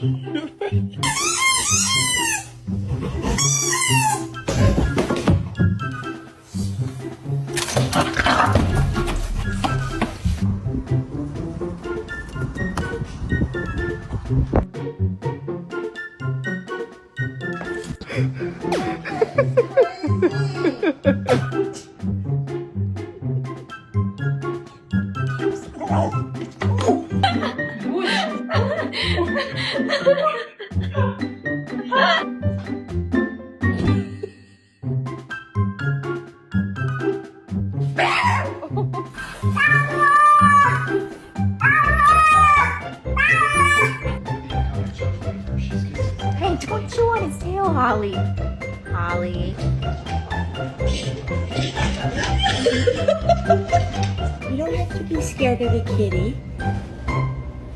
Hey, don't chew on his tail, Holly. Holly. You don't have to be scared of the kitty.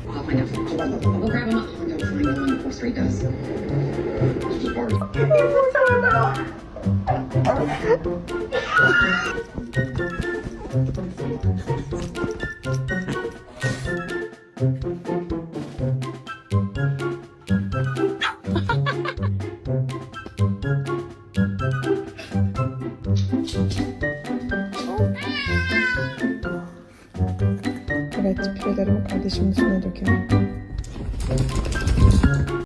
I'll find out. I'll go grab him up and go find the one before Street does. It's just part of Evet, pürelerimi kardeşimin üstüne döküyorum.